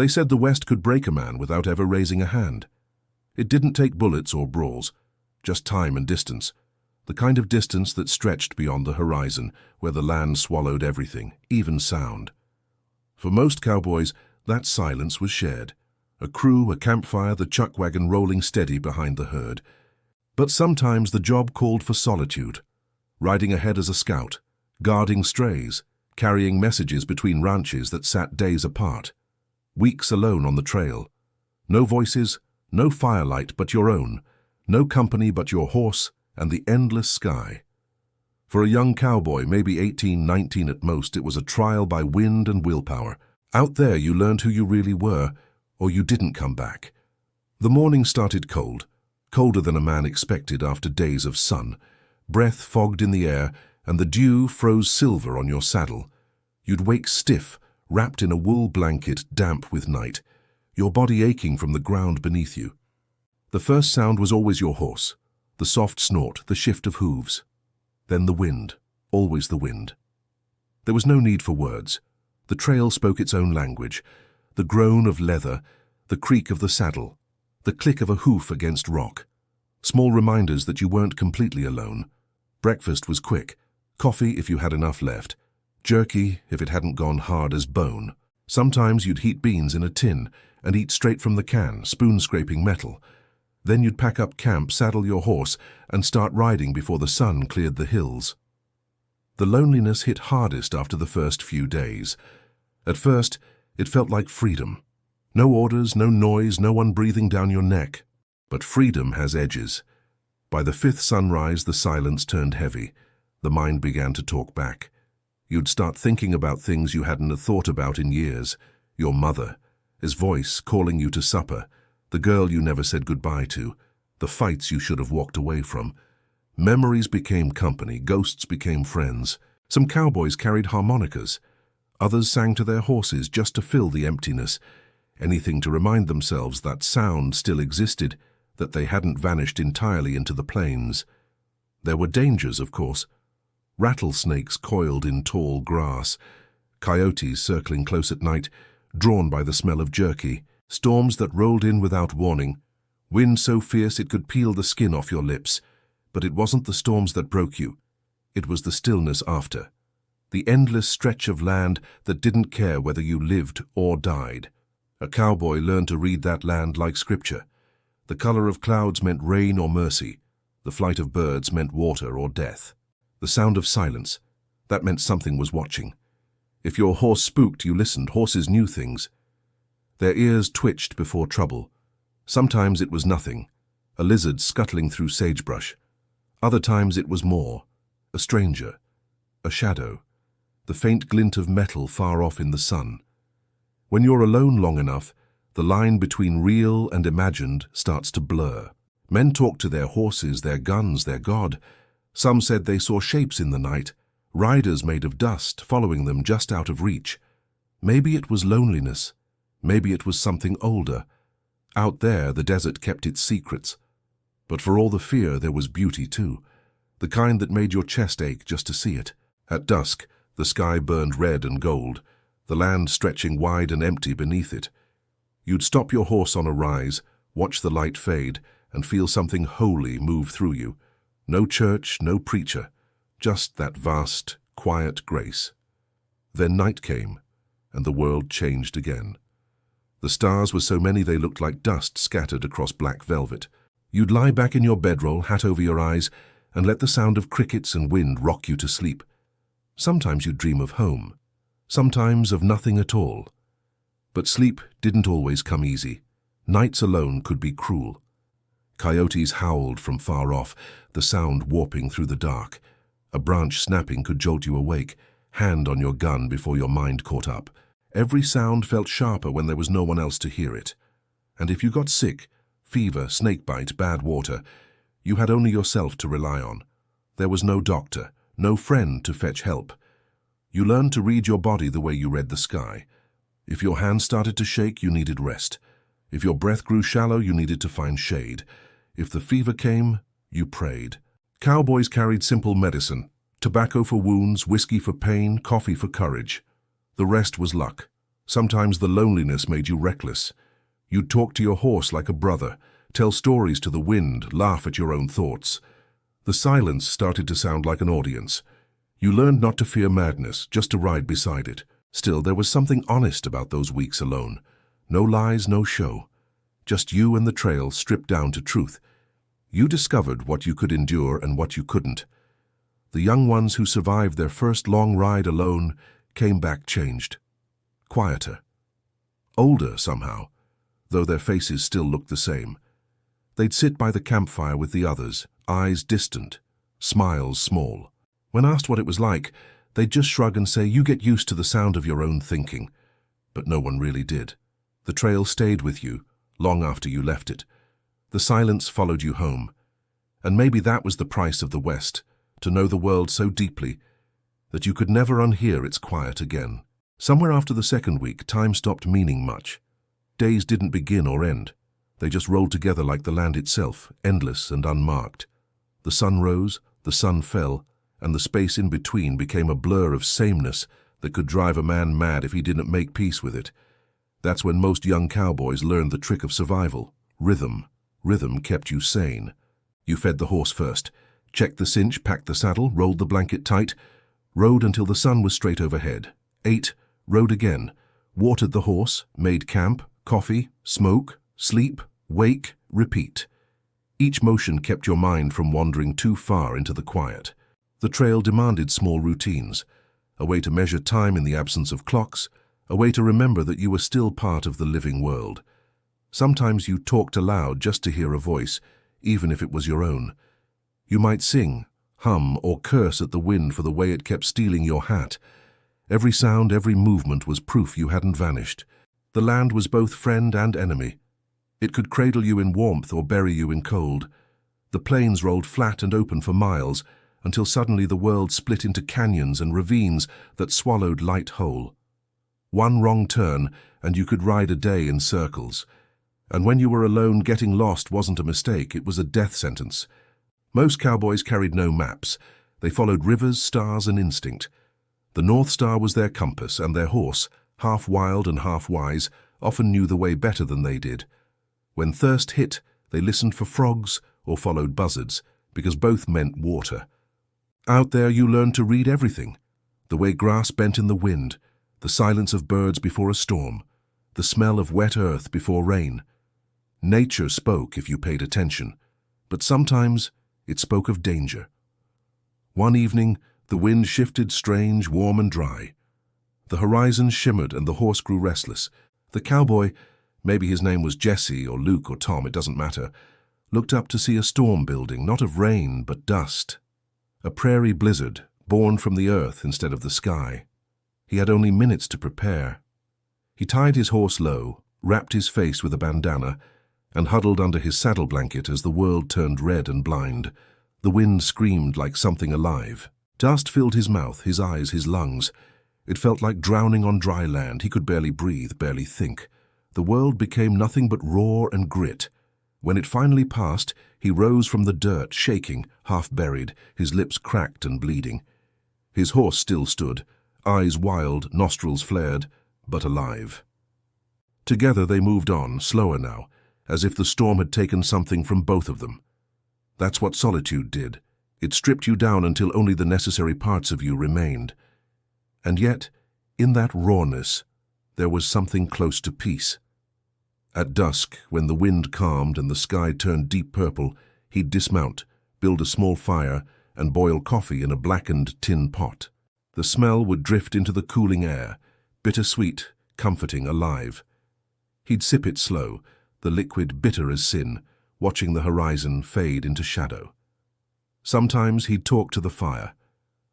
They said the West could break a man without ever raising a hand. It didn't take bullets or brawls, just time and distance, the kind of distance that stretched beyond the horizon, where the land swallowed everything, even sound. For most cowboys, that silence was shared. A crew, a campfire, the chuck wagon rolling steady behind the herd. But sometimes the job called for solitude, riding ahead as a scout, guarding strays, carrying messages between ranches that sat days apart. Weeks alone on the trail. No voices, no firelight but your own, no company but your horse and the endless sky. For a young cowboy, maybe 18, 19 at most, it was a trial by wind and willpower. Out there you learned who you really were, or you didn't come back. The morning started cold, colder than a man expected after days of sun. Breath fogged in the air, and the dew froze silver on your saddle. You'd wake stiff, wrapped in a wool blanket, damp with night, your body aching from the ground beneath you. The first sound was always your horse, the soft snort, the shift of hooves. Then the wind, always the wind. There was no need for words. The trail spoke its own language, the groan of leather, the creak of the saddle, the click of a hoof against rock. Small reminders that you weren't completely alone. Breakfast was quick, coffee if you had enough left, jerky if it hadn't gone hard as bone. Sometimes you'd heat beans in a tin and eat straight from the can, spoon-scraping metal. Then you'd pack up camp, saddle your horse, and start riding before the sun cleared the hills. The loneliness hit hardest after the first few days. At first, it felt like freedom. No orders, no noise, no one breathing down your neck. But freedom has edges. By the fifth sunrise, the silence turned heavy. The mind began to talk back. You'd start thinking about things you hadn't thought about in years. Your mother, his voice calling you to supper, the girl you never said goodbye to, the fights you should have walked away from. Memories became company, ghosts became friends. Some cowboys carried harmonicas. Others sang to their horses just to fill the emptiness, anything to remind themselves that sound still existed, that they hadn't vanished entirely into the plains. There were dangers, of course. Rattlesnakes coiled in tall grass, coyotes circling close at night, drawn by the smell of jerky, storms that rolled in without warning, wind so fierce it could peel the skin off your lips. But it wasn't the storms that broke you. It was the stillness after. The endless stretch of land that didn't care whether you lived or died. A cowboy learned to read that land like scripture. The color of clouds meant rain or mercy. The flight of birds meant water or death. The sound of silence, that meant something was watching. If your horse spooked, you listened. Horses knew things. Their ears twitched before trouble. Sometimes it was nothing, a lizard scuttling through sagebrush. Other times it was more, a stranger, a shadow, the faint glint of metal far off in the sun. When you're alone long enough, the line between real and imagined starts to blur. Men talked to their horses, their guns, their God. Some said they saw shapes in the night, riders made of dust, following them just out of reach. Maybe it was loneliness. Maybe it was something older. Out there, the desert kept its secrets. But for all the fear, there was beauty too, the kind that made your chest ache just to see it. At dusk, the sky burned red and gold, the land stretching wide and empty beneath it. You'd stop your horse on a rise, watch the light fade, and feel something holy move through you. No church, no preacher, just that vast, quiet grace. Then night came, and the world changed again. The stars were so many they looked like dust scattered across black velvet. You'd lie back in your bedroll, hat over your eyes, and let the sound of crickets and wind rock you to sleep. Sometimes you'd dream of home, sometimes of nothing at all. But sleep didn't always come easy. Nights alone could be cruel. Coyotes howled from far off, the sound warping through the dark. A branch snapping could jolt you awake, hand on your gun before your mind caught up. Every sound felt sharper when there was no one else to hear it. And if you got sick, fever, snakebite, bad water, you had only yourself to rely on. There was no doctor, no friend to fetch help. You learned to read your body the way you read the sky. If your hand started to shake, you needed rest. If your breath grew shallow, you needed to find shade. If the fever came, you prayed. Cowboys carried simple medicine, tobacco for wounds, whiskey for pain, coffee for courage. The rest was luck. Sometimes the loneliness made you reckless. You'd talk to your horse like a brother, tell stories to the wind, laugh at your own thoughts. The silence started to sound like an audience. You learned not to fear madness, just to ride beside it. Still, there was something honest about those weeks alone. No lies, no show. Just you and the trail stripped down to truth. You discovered what you could endure and what you couldn't. The young ones who survived their first long ride alone came back changed. Quieter. Older, somehow, though their faces still looked the same. They'd sit by the campfire with the others, eyes distant, smiles small. When asked what it was like, they'd just shrug and say, "You get used to the sound of your own thinking." But no one really did. The trail stayed with you, long after you left it. The silence followed you home. And maybe that was the price of the West, to know the world so deeply that you could never unhear its quiet again. Somewhere after the second week, time stopped meaning much. Days didn't begin or end. They just rolled together like the land itself, endless and unmarked. The sun rose, the sun fell, and the space in between became a blur of sameness that could drive a man mad if he didn't make peace with it. That's when most young cowboys learned the trick of survival. Rhythm. Rhythm kept you sane. You fed the horse first, checked the cinch, packed the saddle, rolled the blanket tight, rode until the sun was straight overhead, ate, rode again, watered the horse, made camp, coffee, smoke, sleep, wake, repeat. Each motion kept your mind from wandering too far into the quiet. The trail demanded small routines, a way to measure time in the absence of clocks, a way to remember that you were still part of the living world. Sometimes you talked aloud just to hear a voice, even if it was your own. You might sing, hum, or curse at the wind for the way it kept stealing your hat. Every sound, every movement was proof you hadn't vanished. The land was both friend and enemy. It could cradle you in warmth or bury you in cold. The plains rolled flat and open for miles, until suddenly the world split into canyons and ravines that swallowed light whole. One wrong turn, and you could ride a day in circles. And when you were alone, getting lost wasn't a mistake, it was a death sentence. Most cowboys carried no maps. They followed rivers, stars, and instinct. The North Star was their compass, and their horse, half wild and half wise, often knew the way better than they did. When thirst hit, they listened for frogs or followed buzzards, because both meant water. Out there you learned to read everything. The way grass bent in the wind, the silence of birds before a storm, the smell of wet earth before rain. Nature spoke if you paid attention, but sometimes it spoke of danger. One evening, the wind shifted strange, warm and dry. The horizon shimmered and the horse grew restless. The cowboy, maybe his name was Jesse or Luke or Tom, it doesn't matter, looked up to see a storm building, not of rain but dust. A prairie blizzard, born from the earth instead of the sky. He had only minutes to prepare. He tied his horse low, wrapped his face with a bandana, and huddled under his saddle blanket as the world turned red and blind. The wind screamed like something alive. Dust filled his mouth, his eyes, his lungs. It felt like drowning on dry land. He could barely breathe, barely think. The world became nothing but roar and grit. When it finally passed, he rose from the dirt, shaking, half buried, his lips cracked and bleeding. His horse still stood, eyes wild, nostrils flared, but alive. Together they moved on, slower now, as if the storm had taken something from both of them. That's what solitude did. It stripped you down until only the necessary parts of you remained. And yet, in that rawness, there was something close to peace. At dusk, when the wind calmed and the sky turned deep purple, he'd dismount, build a small fire, and boil coffee in a blackened tin pot. The smell would drift into the cooling air, bittersweet, comforting, alive. He'd sip it slow, the liquid bitter as sin, watching the horizon fade into shadow. Sometimes he'd talk to the fire,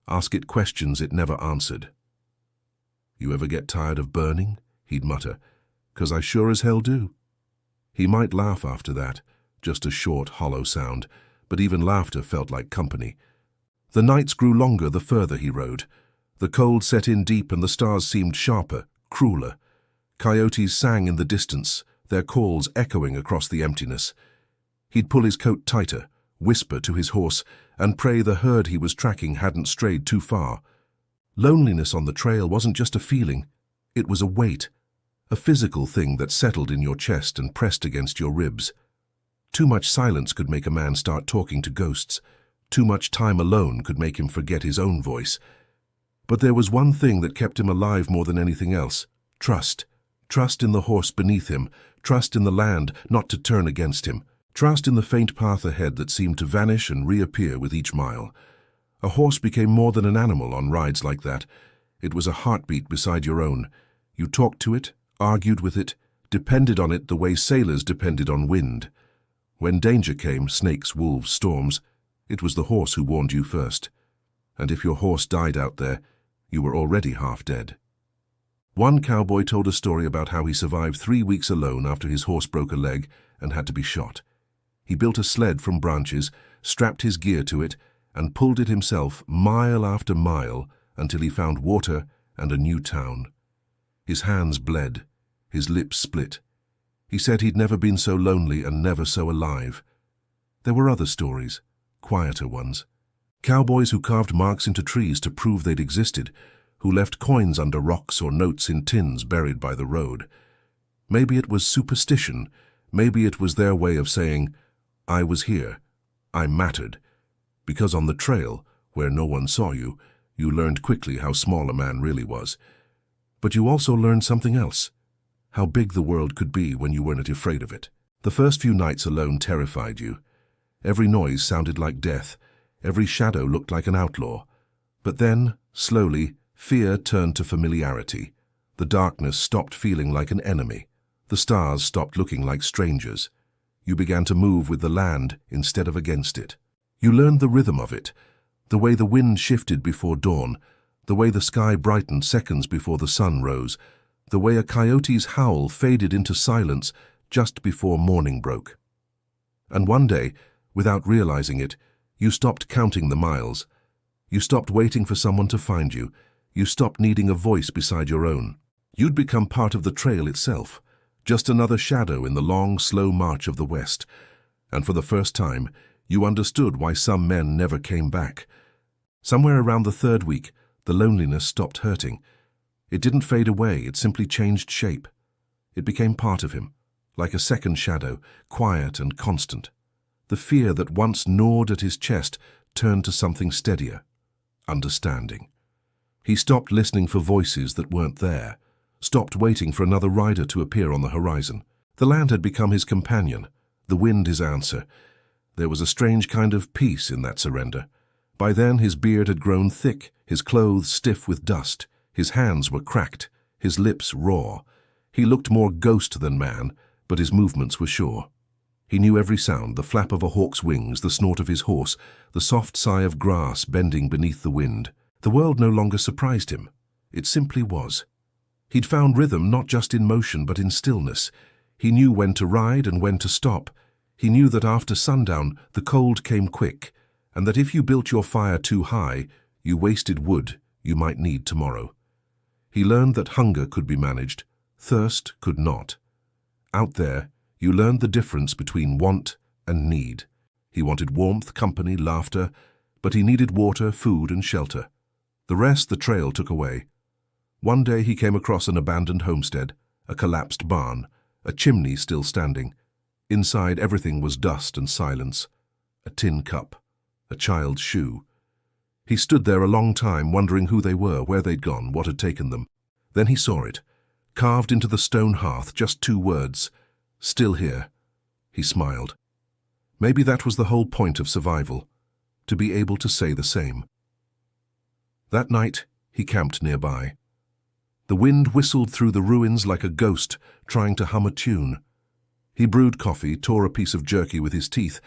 ask it questions it never answered. "You ever get tired of burning?" he'd mutter. "'Cause I sure as hell do." He might laugh after that, just a short, hollow sound, but even laughter felt like company. The nights grew longer the further he rode. The cold set in deep and the stars seemed sharper, crueler. Coyotes sang in the distance, their calls echoing across the emptiness. He'd pull his coat tighter, whisper to his horse, and pray the herd he was tracking hadn't strayed too far. Loneliness on the trail wasn't just a feeling, it was a weight, a physical thing that settled in your chest and pressed against your ribs. Too much silence could make a man start talking to ghosts. Too much time alone could make him forget his own voice. But there was one thing that kept him alive more than anything else: trust. Trust in the horse beneath him, trust in the land not to turn against him, trust in the faint path ahead that seemed to vanish and reappear with each mile. A horse became more than an animal on rides like that. It was a heartbeat beside your own. You talked to it, argued with it, depended on it the way sailors depended on wind. When danger came, snakes, wolves, storms, it was the horse who warned you first. And if your horse died out there, you were already half dead. One cowboy told a story about how he survived 3 weeks alone after his horse broke a leg and had to be shot. He built a sled from branches, strapped his gear to it, and pulled it himself mile after mile until he found water and a new town. His hands bled, his lips split. He said he'd never been so lonely and never so alive. There were other stories, quieter ones. Cowboys who carved marks into trees to prove they'd existed, who left coins under rocks or notes in tins buried by the road. Maybe it was superstition, maybe it was their way of saying, I was here, I mattered. Because on the trail, where no one saw you, you learned quickly how small a man really was. But you also learned something else: how big the world could be when you weren't afraid of it. The first few nights alone terrified you. Every noise sounded like death, every shadow looked like an outlaw. But then, slowly, fear turned to familiarity. The darkness stopped feeling like an enemy. The stars stopped looking like strangers. You began to move with the land instead of against it. You learned the rhythm of it, the way the wind shifted before dawn, the way the sky brightened seconds before the sun rose, the way a coyote's howl faded into silence just before morning broke. And one day, without realizing it, you stopped counting the miles. You stopped waiting for someone to find you. You stopped needing a voice beside your own. You'd become part of the trail itself, just another shadow in the long, slow march of the West. And for the first time, you understood why some men never came back. Somewhere around the 3rd week, the loneliness stopped hurting. It didn't fade away, it simply changed shape. It became part of him, like a second shadow, quiet and constant. The fear that once gnawed at his chest turned to something steadier: understanding. He stopped listening for voices that weren't there, stopped waiting for another rider to appear on the horizon. The land had become his companion, the wind his answer. There was a strange kind of peace in that surrender. By then his beard had grown thick, his clothes stiff with dust, his hands were cracked, his lips raw. He looked more ghost than man, but his movements were sure. He knew every sound: the flap of a hawk's wings, the snort of his horse, the soft sigh of grass bending beneath the wind. The world no longer surprised him. It simply was. He'd found rhythm not just in motion but in stillness. He knew when to ride and when to stop. He knew that after sundown the cold came quick, and that if you built your fire too high, you wasted wood you might need tomorrow. He learned that hunger could be managed, thirst could not. Out there, you learned the difference between want and need. He wanted warmth, company, laughter, but he needed water, food, and shelter. The rest the trail took away. One day he came across an abandoned homestead, a collapsed barn, a chimney still standing. Inside everything was dust and silence. A tin cup, a child's shoe. He stood there a long time, wondering who they were, where they'd gone, what had taken them. Then he saw it, carved into the stone hearth, just 2 words: still here. He smiled. Maybe that was the whole point of survival, to be able to say the same. That night, he camped nearby. The wind whistled through the ruins like a ghost trying to hum a tune. He brewed coffee, tore a piece of jerky with his teeth,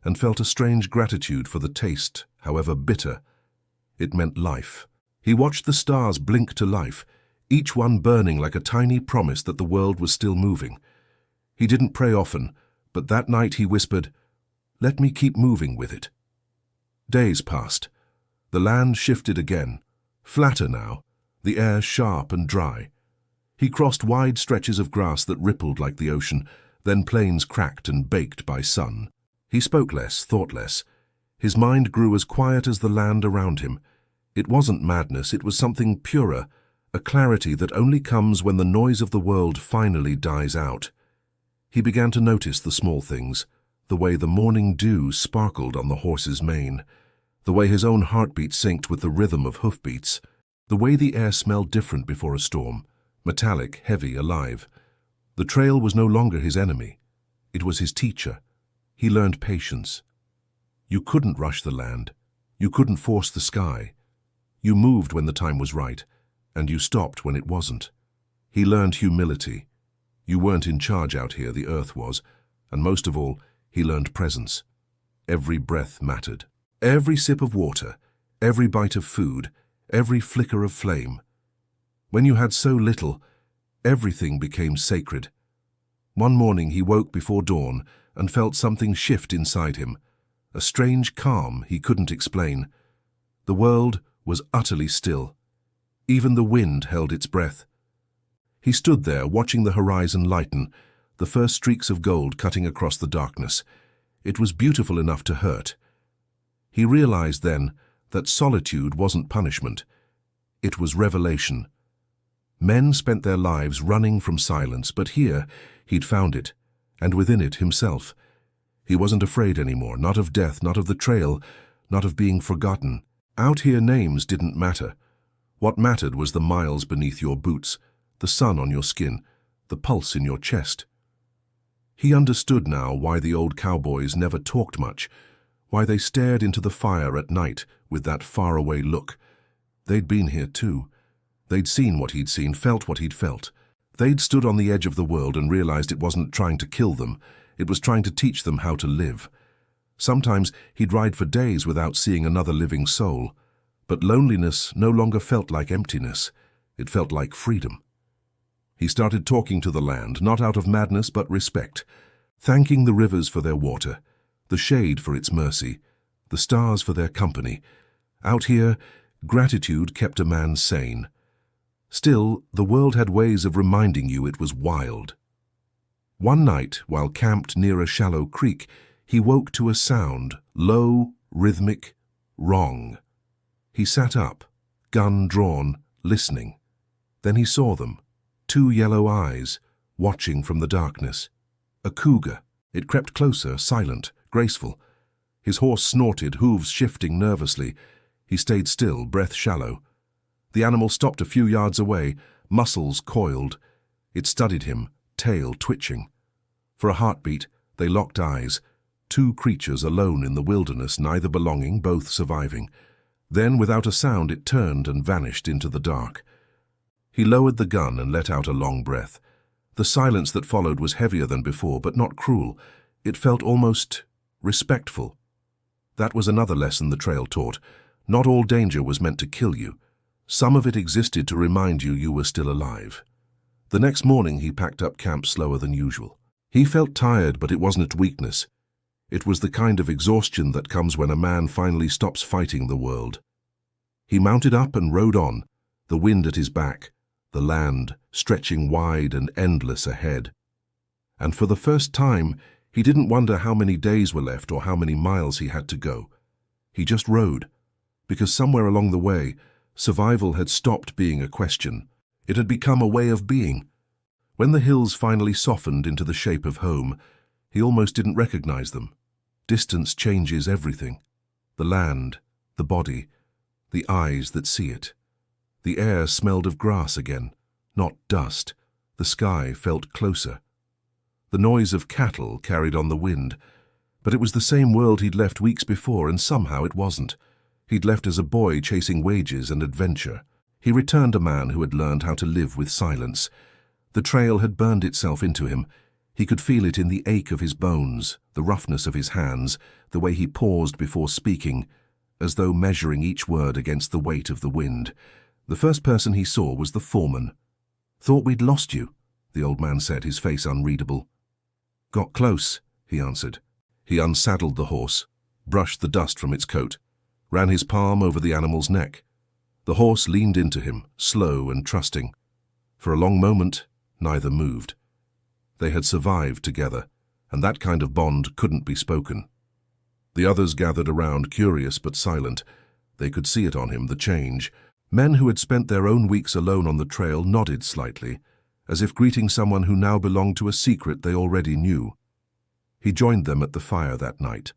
and felt a strange gratitude for the taste, however bitter. It meant life. He watched the stars blink to life, each one burning like a tiny promise that the world was still moving. He didn't pray often, but that night he whispered, "Let me keep moving with it." Days passed. The land shifted again, flatter now, the air sharp and dry. He crossed wide stretches of grass that rippled like the ocean, then plains cracked and baked by sun. He spoke less, thought less. His mind grew as quiet as the land around him. It wasn't madness, it was something purer, a clarity that only comes when the noise of the world finally dies out. He began to notice the small things, the way the morning dew sparkled on the horse's mane, the way his own heartbeat synced with the rhythm of hoofbeats, the way the air smelled different before a storm, metallic, heavy, alive. The trail was no longer his enemy. It was his teacher. He learned patience. You couldn't rush the land. You couldn't force the sky. You moved when the time was right, and you stopped when it wasn't. He learned humility. You weren't in charge out here, the earth was, and most of all, he learned presence. Every breath mattered. Every sip of water, every bite of food, every flicker of flame. When you had so little, everything became sacred. One morning he woke before dawn and felt something shift inside him, a strange calm he couldn't explain. The world was utterly still. Even the wind held its breath. He stood there watching the horizon lighten, the first streaks of gold cutting across the darkness. It was beautiful enough to hurt. He realized then that solitude wasn't punishment. It was revelation. Men spent their lives running from silence, but here he'd found it, and within it himself. He wasn't afraid anymore, not of death, not of the trail, not of being forgotten. Out here names didn't matter. What mattered was the miles beneath your boots, the sun on your skin, the pulse in your chest. He understood now why the old cowboys never talked much, why they stared into the fire at night with that faraway look. They'd been here too. They'd seen what he'd seen, felt what he'd felt. They'd stood on the edge of the world and realized it wasn't trying to kill them, it was trying to teach them how to live. Sometimes he'd ride for days without seeing another living soul, but loneliness no longer felt like emptiness, it felt like freedom. He started talking to the land, not out of madness but respect, thanking the rivers for their water, the shade for its mercy, the stars for their company. Out here, gratitude kept a man sane. Still, the world had ways of reminding you it was wild. One night, while camped near a shallow creek, he woke to a sound, low, rhythmic, wrong. He sat up, gun drawn, listening. Then he saw them, two yellow eyes, watching from the darkness. A cougar. It crept closer, silent, graceful. His horse snorted, hooves shifting nervously. He stayed still, breath shallow. The animal stopped a few yards away, muscles coiled. It studied him, tail twitching. For a heartbeat, they locked eyes. Two creatures alone in the wilderness, neither belonging, both surviving. Then, without a sound, it turned and vanished into the dark. He lowered the gun and let out a long breath. The silence that followed was heavier than before, but not cruel. It felt almost respectful. That was another lesson the trail taught. Not all danger was meant to kill you. Some of it existed to remind you you were still alive. The next morning he packed up camp slower than usual. He felt tired, but it wasn't weakness. It was the kind of exhaustion that comes when a man finally stops fighting the world. He mounted up and rode on, the wind at his back, the land stretching wide and endless ahead. And for the first time, he didn't wonder how many days were left or how many miles he had to go. He just rode, because somewhere along the way, survival had stopped being a question. It had become a way of being. When the hills finally softened into the shape of home, he almost didn't recognize them. Distance changes everything. The land, the body, the eyes that see it. The air smelled of grass again, not dust. The sky felt closer. The noise of cattle carried on the wind, but it was the same world he'd left weeks before, and somehow it wasn't. He'd left as a boy chasing wages and adventure. He returned a man who had learned how to live with silence. The trail had burned itself into him. He could feel it in the ache of his bones, the roughness of his hands, the way he paused before speaking, as though measuring each word against the weight of the wind. The first person he saw was the foreman. "Thought we'd lost you," the old man said, his face unreadable. "Got close," he answered. He unsaddled the horse, brushed the dust from its coat, ran his palm over the animal's neck. The horse leaned into him, slow and trusting. For a long moment, neither moved. They had survived together, and that kind of bond couldn't be spoken. The others gathered around, curious but silent. They could see it on him, the change. Men who had spent their own weeks alone on the trail nodded slightly, as if greeting someone who now belonged to a secret they already knew. He joined them at the fire that night.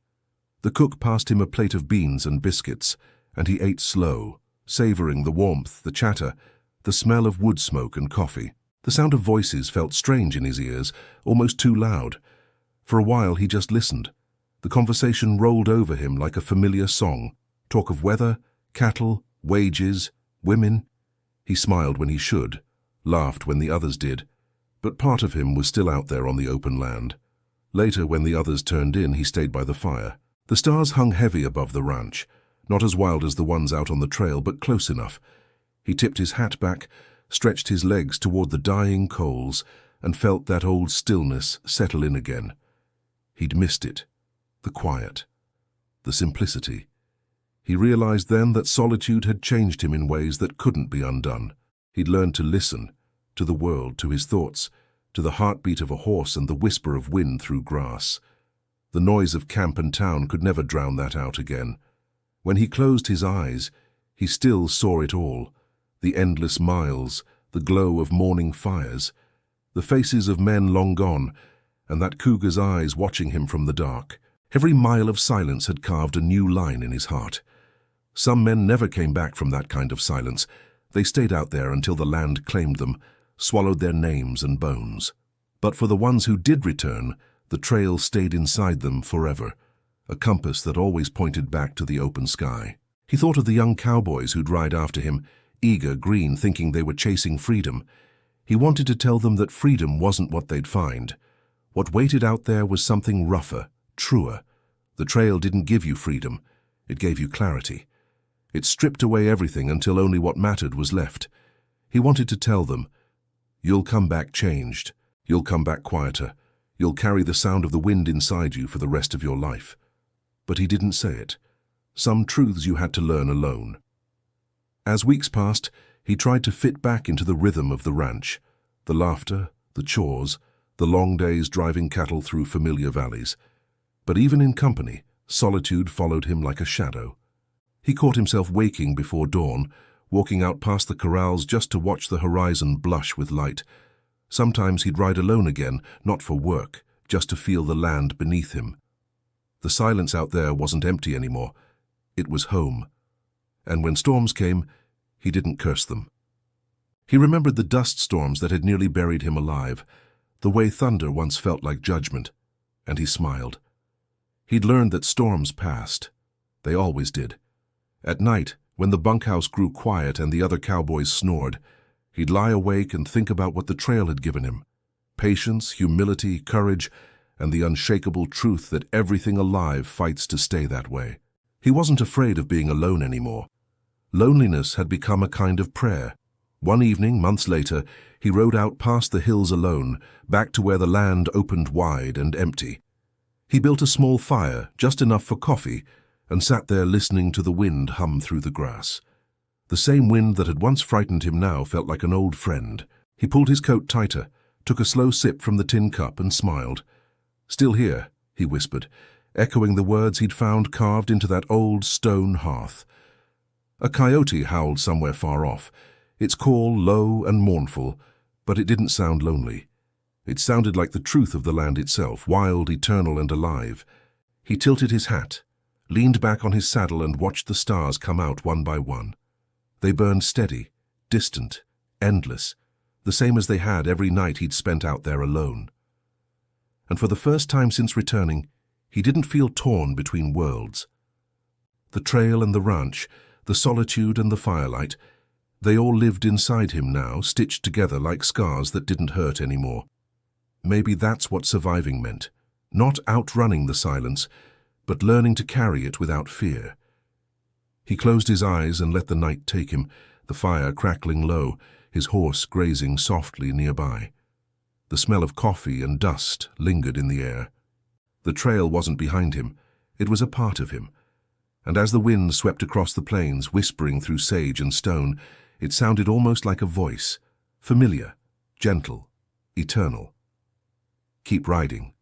The cook passed him a plate of beans and biscuits, and he ate slow, savoring the warmth, the chatter, the smell of wood smoke and coffee. The sound of voices felt strange in his ears, almost too loud. For a while he just listened. The conversation rolled over him like a familiar song. Talk of weather, cattle, wages, women. He smiled when he should, laughed when the others did, but part of him was still out there on the open land. Later, when the others turned in, he stayed by the fire. The stars hung heavy above the ranch, not as wild as the ones out on the trail, but close enough. He tipped his hat back, stretched his legs toward the dying coals, and felt that old stillness settle in again. He'd missed it. The quiet. The simplicity. He realized then that solitude had changed him in ways that couldn't be undone. He'd learned to listen, to the world, to his thoughts, to the heartbeat of a horse and the whisper of wind through grass. The noise of camp and town could never drown that out again. When he closed his eyes, he still saw it all. The endless miles, the glow of morning fires, the faces of men long gone, and that cougar's eyes watching him from the dark. Every mile of silence had carved a new line in his heart. Some men never came back from that kind of silence. They stayed out there until the land claimed them, swallowed their names and bones. But for the ones who did return, the trail stayed inside them forever, a compass that always pointed back to the open sky. He thought of the young cowboys who'd ride after him, eager, green, thinking they were chasing freedom. He wanted to tell them that freedom wasn't what they'd find. What waited out there was something rougher, truer. The trail didn't give you freedom. It gave you clarity. It stripped away everything until only what mattered was left. He wanted to tell them, you'll come back changed. You'll come back quieter. You'll carry the sound of the wind inside you for the rest of your life. But he didn't say it. Some truths you had to learn alone. As weeks passed, he tried to fit back into the rhythm of the ranch, the laughter, the chores, the long days driving cattle through familiar valleys. But even in company, solitude followed him like a shadow. He caught himself waking before dawn, walking out past the corrals just to watch the horizon blush with light. Sometimes he'd ride alone again, not for work, just to feel the land beneath him. The silence out there wasn't empty anymore. It was home. And when storms came, he didn't curse them. He remembered the dust storms that had nearly buried him alive, the way thunder once felt like judgment, and he smiled. He'd learned that storms passed. They always did. At night, when the bunkhouse grew quiet and the other cowboys snored, he'd lie awake and think about what the trail had given him. Patience, humility, courage, and the unshakable truth that everything alive fights to stay that way. He wasn't afraid of being alone anymore. Loneliness had become a kind of prayer. One evening, months later, he rode out past the hills alone, back to where the land opened wide and empty. He built a small fire, just enough for coffee, and sat there listening to the wind hum through the grass. The same wind that had once frightened him now felt like an old friend. He pulled his coat tighter, took a slow sip from the tin cup and smiled. "Still here," he whispered, echoing the words he'd found carved into that old stone hearth. A coyote howled somewhere far off, its call low and mournful, but it didn't sound lonely. It sounded like the truth of the land itself, wild, eternal, and alive. He tilted his hat, leaned back on his saddle and watched the stars come out one by one. They burned steady, distant, endless, the same as they had every night he'd spent out there alone. And for the first time since returning, he didn't feel torn between worlds. The trail and the ranch, the solitude and the firelight, they all lived inside him now, stitched together like scars that didn't hurt anymore. Maybe that's what surviving meant, not outrunning the silence, but learning to carry it without fear. He closed his eyes and let the night take him, the fire crackling low, his horse grazing softly nearby. The smell of coffee and dust lingered in the air. The trail wasn't behind him, it was a part of him. And as the wind swept across the plains, whispering through sage and stone, it sounded almost like a voice, familiar, gentle, eternal. "Keep riding,"